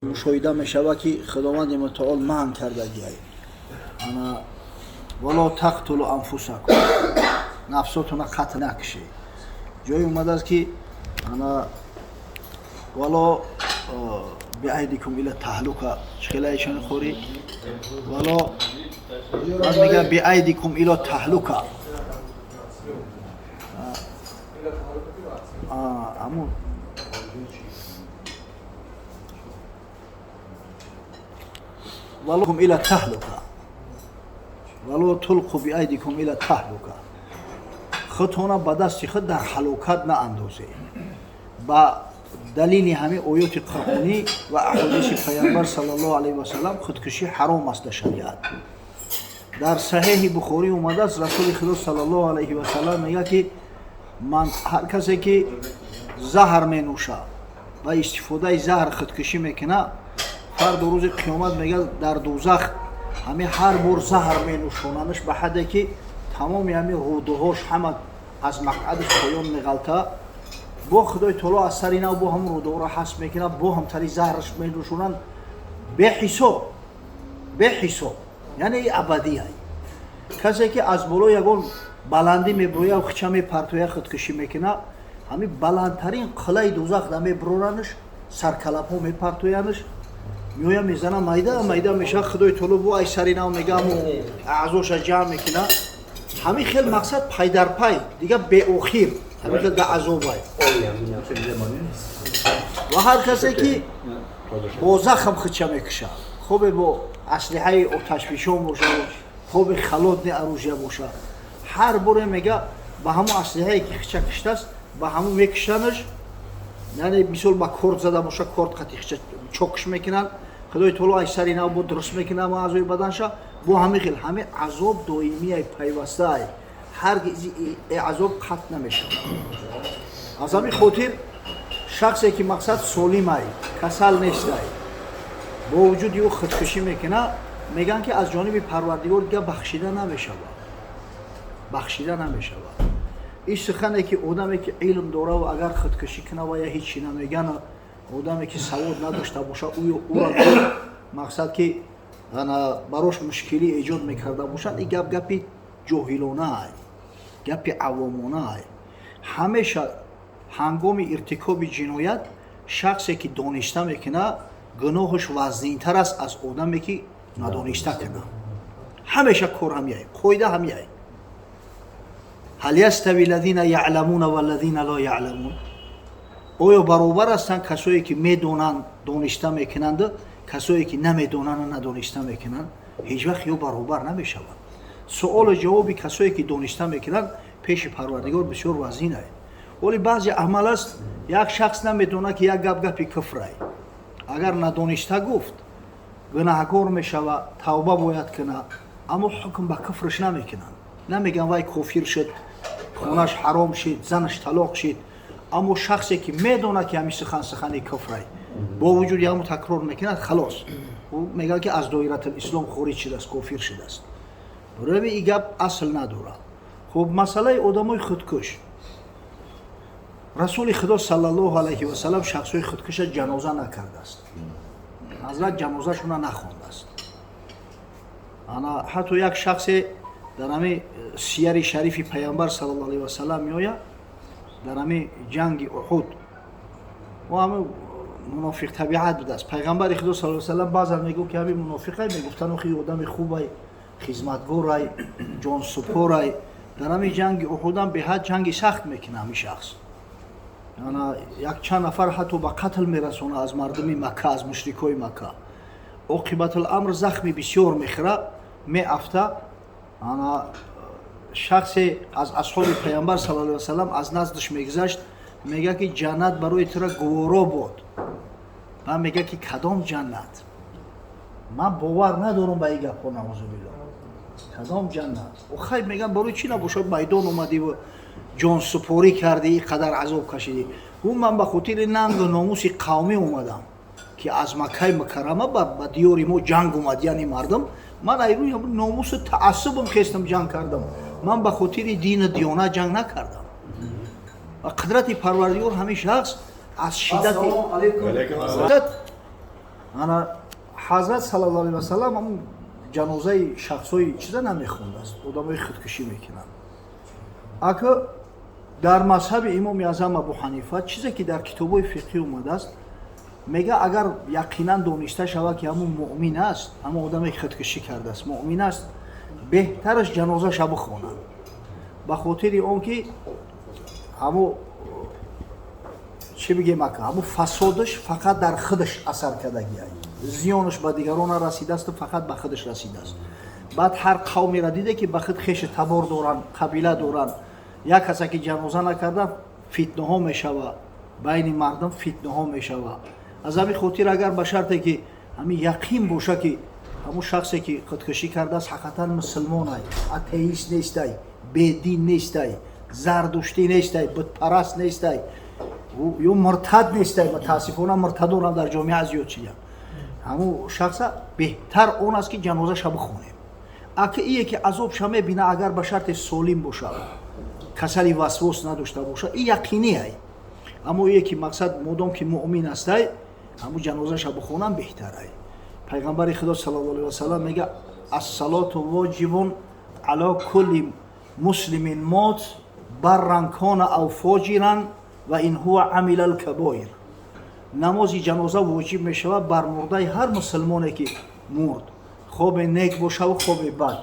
مشاهده میشود که خداوند متعال منع کردگی است. انا ولا تقتلوا انفسکم، نفساتون قتل نکشید. جای اومده است که انا ولا بیایدیکم الی تهلکه، چخیله ایشان خوری ولا بعد میگه بیایدیکم الی تهلکه. امون ولکم الی تهلکه ولو تلقوا بیایدیکم الی تهلکه. خودتون با دست خود در هلاکت ناندازید. با دلیل همین آیات قرآنی و احادیث پیامبر صلی الله علیه و سلم خودکشی حرام است در شریعت. در صحیح بخاری اومده است رسول خدا صلی الله علیه و سلم میگه که من هر کسی که زهر می نوشه و استفاده زهر خودکشی میکنه فردا روز قیامت میگه در دوزخ همه هر بار زهر می نوشوننش به حدی که تمام همه رودهاش همه از مقعدش پایان میغلطه. با خدای تعالی از سر اینا با هم روده را حس میکنه، با هم تری زهرش می نوشونن به حساب یعنی ابدی هست. کسی که از بالا یگان بلندی میبرویه و خچه میپرتویه خودکشی میکنه، همین بلندترین قلعه دوزخ در میبروننش، سرکلب ها میپرتوینش، میویا میزنه میده میشه. خدای تعالی با ای سر اینا میگه اعضاش جمع میکنه. همین خیلی مقصد پای در پای دیگه به اخیر همین خیلی در عذاب های. و هر کسی که با زخم خچه میکشه، خوب با اسلحه آتشفشان باشه، خوب خلات اروژه باشه، هر باره میگه با همون اسلحه‌ای که خچه کشته است با همون میکشنش. یعنی مثال با کورد زده باشه، کورد قطعی خچه چوکش میکنن، خدای تعالی ای سر اینا با درست میکنه و اعضای بدنش با همین خیلی همین عذاب دائمی ای پیوسته ای، هرگز عذاب قطع نمیشه. از همین خاطر شخصی که مقصد سالم ای، کسل نیست ای، با وجود او خودکشی میکنه، میگن که از جانب پروردگار دیگه بخشیده نمیشه. این سخنه که آدمی که علم داره و اگر خودکشی کنه و یا هیچی نمیگن، آدمی که سواد نداشته باشه او را مقصد که براش مشکلی ایجاد میکرده باشد، این گپی جاهلانه ای، گپی عوامانه ای. همیشه هنگام ارتکاب جنایت شخصی که دانسته میکنه گناهش وزن‌تر است از آدمی که ندانسته کنه. همیشه کار همیه، قاعده همیه. هل یستوی الذین یعلمون و الذین لا یعلمون؟ آیا برابر هستند کسایی که میدونن دانسته میکنند کسایی که نمیدونن و ندانسته میکنن؟ هیچ وقت یا برابر نمیشوند. سوال و جوابی کسایی که دانسته میکنن پیش پروردگار بسیار وزین است. ولی بعضی عمل است یک شخص نمیدونه که یک گپی کفر است، اگر ندانسته گفت گناهکار میشود، توبه باید کنه، اما حکم به کفرش نمیکنن. نمیگن وای کافر شد، خونش حرام شد، زنش طلاق شد، اما شخصی که میدونه که همین سخنی کفر است با وجود همون تکرار میکنه، خلاص او میگه که از دایره الاسلام خارج شده است، کافر شده است. برای این گپ اصل نداره. خب مسئله آدمای خودکش، رسول خدا صلی الله علیه و سلم شخصای خودکش جنازه نکرده است، حضرت جنازه شون نخوانده است. انا حتی یک شخصی در همین سیر شریف پیامبر صلی الله علیه و سلم میآید، در همین جنگ احد و همین منافق طبیعت بوده است. پیغمبر خدا صلی الله علیه و سلم بعضا میگو که همین منافقای میگفتن که آدم خوبه، خدمتگار، جان سپار. در همین جنگ احد هم به حد جنگ سخت میکنه همین شخص. یعنی یک چند نفر حتی به قتل میرسونه از مردم مکه، از مشرکای مکه. عاقبت الامر زخمی بسیار میخوره، میافته. انا شخصی از اصحاب پیامبر صلی الله علیه و سلم از نزدش میگذشت، میگه که جنت برای تو گوارا بود. من میگه که کدام جنت؟ من باور ندارم به این گپا، نعوذ بالله. کدام جنت؟ و خیلی میگن برای چی نباشد میدان اومدی و جان سپاری کردی، اینقدر عذاب کشیدی. و من به خاطر ننگ و ناموس قومی اومدم که از مکه مکرمه به دیار ما جنگ اومد، یعنی مردم من ایروی ناموس تعصبم خواستم جنگ کردم. من به خاطر دین دیانت جنگ نکردم. و قدرت پروردگار همین شخص از شدت ана ҳазрат саллаллоҳу алайҳи ва саллам ҳамун ҷанозаи шахсои чиза намехондааст, одамои худкушӣ мекунанд. ака дар мазҳаби имоми аъзам Абу Ҳанифа чизе ки дар китобҳои фиқҳӣ омадааст, мега агар яқинан дониста шавад ки ҳамун муъмин аст, ҳамун одаме ки худкушӣ кардааст муъмин аст, беҳтараш ҷанозаша бихонанд, ба хотири он ки ҳамун чӣ бигем ака, ҳамун фасодаш фақат дар худаш асар кардагиай, зиёнаш ба дигарон расидаасту фақат ба худаш расидааст. баъд ҳар қавмеро диде ки ба худ хеши табор доранд, қабила доранд, як касе ки ҷаноза накарда фитнаҳо мешава, байни мардум фитнаҳо мешава. аз ҳамин хотир агар ба шарте ки ҳамин яқин боша ки ҳамун шахсе ки худкушӣ кардааст ҳақиқатан мусулмон ай, атеист нестай, бедин нестай, зардуштӣ нестай, бутпараст нестай, ё муртад нестай, мутаассифона муртадонам дар ҷомеа зиёд шиданд. ҳамун шахса беҳтар он аст ки ҷанозаша бихонем. ака ие ки азобша мебина агар ба шарте солим боша, касали васвос надошта боша, и яқинӣ ай. аммо ие ки мақсад модом ки муъмин астай, ҳамун ҷанозаша бихонам беҳтар ай. пайғамбари худо саллаллоҳу алайҳи ва саллам мега ассалоту воҷибун ала кулли муслимин мот барран кона ав фоҷиран ва ин ҳуа амила алкабоир. намози ҷаноза воҷиб мешавад бар мурдаи ҳар мусулмоне ки мурд, хобе нек бошаву хобе бад,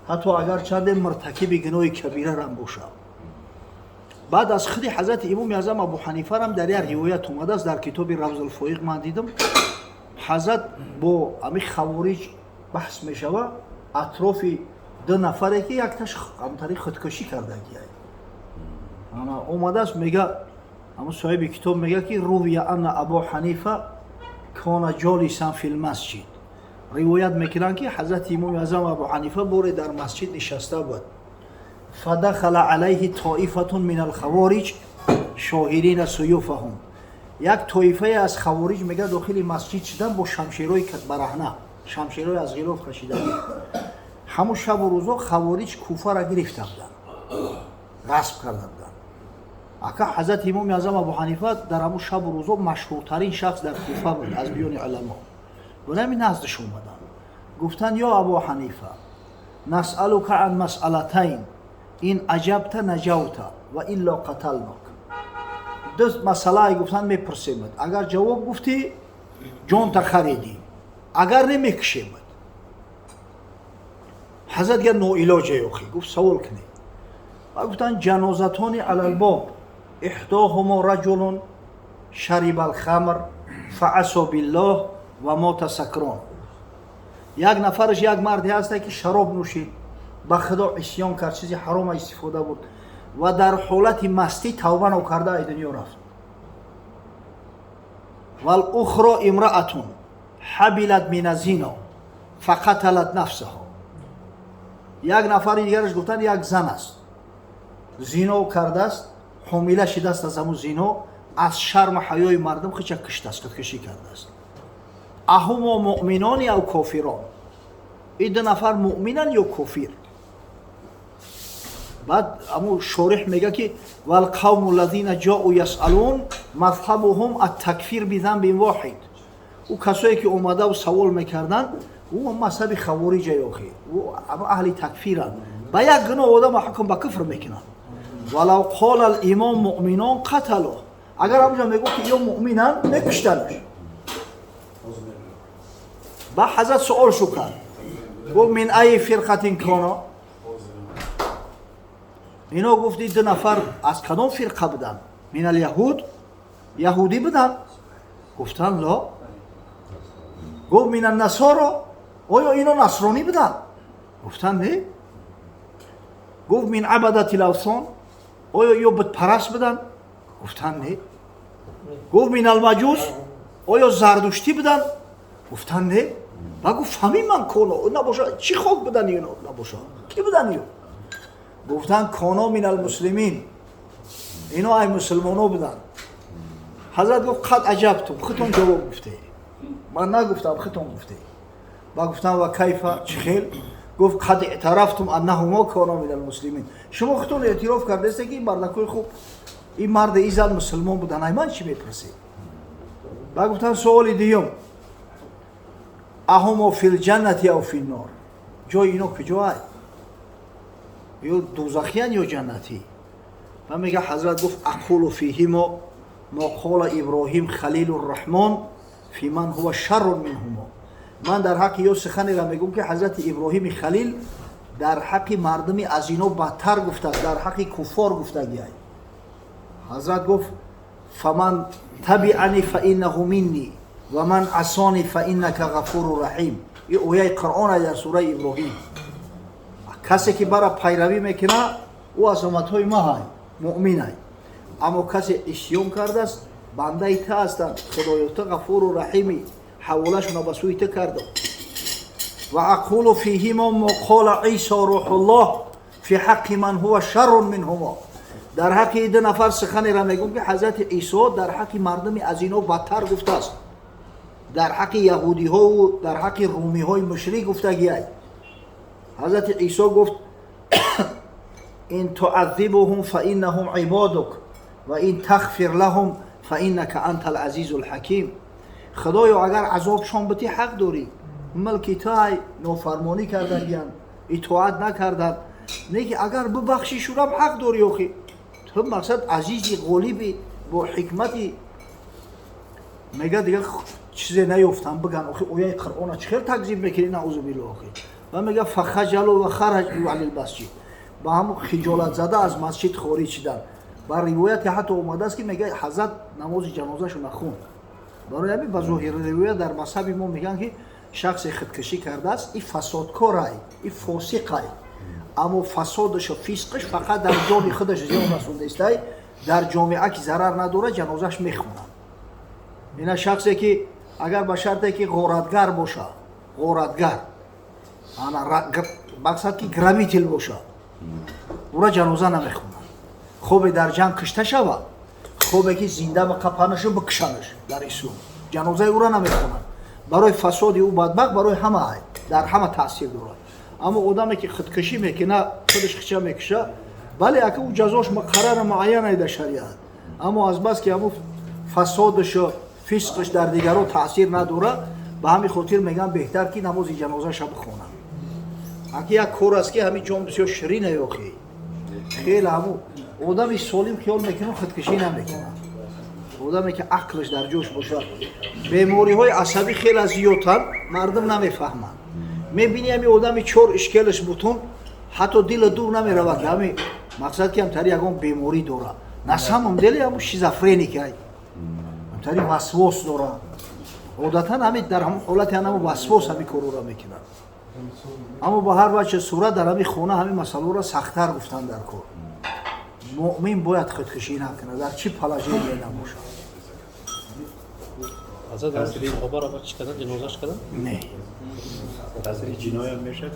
ҳатто агар чанде муртакиби гуноҳи кабирарам боша. баъд аз худи ҳазрати имоми аъзам Абу Ҳанифарам дар як ривоят омадааст, дар китоби Равзулфоиқ ман дидам, ҳазрат бо ами хавориҷ баҳс мешава атрофи ду нафаре ки якташ амтари худкушӣ кардагиай. ана омадааст мега ҳамун соҳиби китоб мега ки рувия анна Абу Ҳанифа кона ҷолисан фил масҷид. ривоят мекунанд ки ҳазрати имоми аъзам Абу Ҳанифа боре дар масҷид нишаста буд. фадахала алайҳи тоифатун минал хавориҷ шоҳирина суюфаҳум. як тоифае аз хавориҷ мега дохили масҷид шидан бо шамшерои бараҳна, шамшерои аз ғилоф кашидагӣ. ҳамун шабу рӯзо хавориҷ куфара гирифта буданд, ғасб карда буданд. ака ҳазрати имоми аъзам Абу Ҳанифа дар ҳамун шабу рӯзо машҳуртарин шахс дар куфа буд аз биёни уламо. бунами наздаш омаданд, гуфтанд ё Абу Ҳанифа насъалука ан масъалатайн ин аҷабта наҷавта ваилло қаталнок. ду масъалаи гуфтанд мепурсемад, агар ҷавоб гуфтӣ ҷонта харедӣ, агар не мекушемад. ҳазрат га ноилоҷа ёхӣ, гуфт савол кунед. ва гуфтанд ҷанозатони алалбоб иҳдоҳумо раҷулун шариба алхамр фаасо биллоҳ ва мота сакрон. як нафараш як марде ҳасте ки шароб нӯшид, ба худо исьён кард, чизи ҳарома истифода буд ва дар ҳолати мастӣ тавба накарда ай дунё рафт. вал ухро имраатун ҳабилат мина зино фақаталат нафсаҳо. як нафари дигараш гуфтанд як зан аст, зино кардааст, ҳомила шидааст аз ҳамун зино, аз шарму ҳаёи мардум хича куштааст, худкушӣ кардааст. аҳумо муъминони ав кофирон. ин ду нафар муъминан ё кофир. баъд аму шорих мега ки вал қавму лазина ҷоъу ясъалун мазҳабуҳум аттакфир бизанбин воҳид. ӯ касое ки омадаву савол мекарданд, ӯ мазҳаби хавориҷа ёхи, ӯ аҳли такфиранд, ба як гуноҳ одама ҳукм ба куфр мекунанд. валав қола алимом муъминон қаталу. агар ҳамҷа мегӯфт ки ё муъминанд мекуштанаш. ба ҳазрат суол шу кард, гуфт мин айи фирқатин коно. ино гуфти ду нафар аз кадом фирқа буданд? мин аляҳуд, яҳудӣ буданд? гуфтанд ло. гуфт мин аннасоро, оё ино насронӣ буданд? гуфтанд не. гуфт мин абадати лавсон, оё ё бутпараст буданд? гуфтанд не. гуфт мин алмаҷус, оё зардуштӣ буданд? гуфтанд не. ва гуфт фаҳмиман коно, набоша чӣ хок буданд ино, набоша ки буданд ё? гуфтанд коно мин алмуслимин, ино ай мусулмоно буданд. ҳазрат гуфт қад аҷабтум, худтон ҷавоб гуфтед, ман нагуфтам, худтон гуфтед. ва гуфтам ва кайфа чӣ хел? гуфт қад эътарафтум аннаҳумо коно мин алмуслимин. шумо худтон эътироф кардесте ки ин мардакои хуб, ин марди ин зан мусулмон буданд, ай ман чӣ мепурсед? ва гуфтанд суоли дуюм, اهما فی الجنت یا فی النار جای اینا کجاست یا دوزخیان یا جنتی و میگه حضرت گفت اقول فیهما ما قال ابراهیم خلیل الرحمن فی من هو شر منهما من در حق یا سخنی را میگم که حضرت ابراهیم خلیل در حق مردمی از اینا بدتر گفته در حق کفار گفتگی است حضرت گفت فمن تبعنی فانه منی و من عصانی فانک غفور رحیم این آیه قرآن در سوره ابراهیم کسی که برای پیروی میکنه او از امتهای ما های مؤمن های اما کسی عصیان کرده است بنده تو هستند خدای تو غفور و رحیمی حوالشون به سوی تو کرده و اقول فیهما ما قال عیسی روح الله فی حق من هو شر منهما در حق دو نفر سخنی را میگم که حضرت عیسی در حق مردمی از اینا بدتر گفته است در حق یهودی ها و در حق رومی های مشرک گفتگی است حضرت عیسی گفت این تعذبهم فانهم عبادک و این تغفر لهم فانک انت العزیز الحکیم خدایا اگر عذابشان بدی حق داری ملکی تای نافرمانی کردن اطاعت نکردن نه اگر ببخشیشون هم حق داری آخی تو مقصد عزیزی غالیبی با حکمتی میگه دیگه چیزی نیفتن بگن آخی اویای قرآن چخیر تکذیب میکنی نعوذ بالله آخی و میگه فخجلوا و خرجوا علی المسجد با هم خجالت زده از مسجد خارج شدن با روایت حتی اومده است که میگه حضرت نماز جنازه شو نخوند برای همین به ظاهر روایت در مذهب ما میگن که شخص خودکشی کرده است این فسادکار است این فاسق است اما فسادش و فسقش فقط در جان خودش زیاد رسونده است در جامعه که ضرر نداره جنازش میخونن این شخصی که اگر به شرطی که غارتگر باشه غارتگر انا مقصد که گرابیتل باشه او را جنازه نمیخونن خوبه در جنگ کشته شود خوبه که زنده به قپانش بکشنش در اسلام جنازه او را نمیخونن برای فساد او بدبخت برای همه در همه تاثیر داره اما آدمی که خودکشی میکنه خودش خچه میکشه بله اگه او جزاش مقرر معین است در شریعت اما از بس که همون فسادش و فسقش در دیگران تاثیر نداره به همین خاطر میگن بهتر که نماز جنازه شب بخونن اگه یک کار است که همین جام بسیار شیرینه یاخی خیلی همون آدمی سالم خیال میکنه خودکشی نمیکنه آدمی که عقلش در جوش باشه بیماری های عصبی خیلی از زیادتر مردم نمیفهمن میبینی همین آدمی چور اشکالش بتون حتی دل دور نمیره که همین مقصد که همتری یکان بیماری داره نسم هم دلی همون شیزافرنیک هست همتری وسواس داره عادتا همین در همون حالت همون وسواس همین کارو را میکنن اما با هر وجه صورت در همین خونه همین مسئله را سخت‌تر گفتن در کار مؤمن باید خودکشی نکنه در چی پلاژی نباشه حضرت از این خبر چی کردن جنازش کردن نه تاثیر جنایت میشد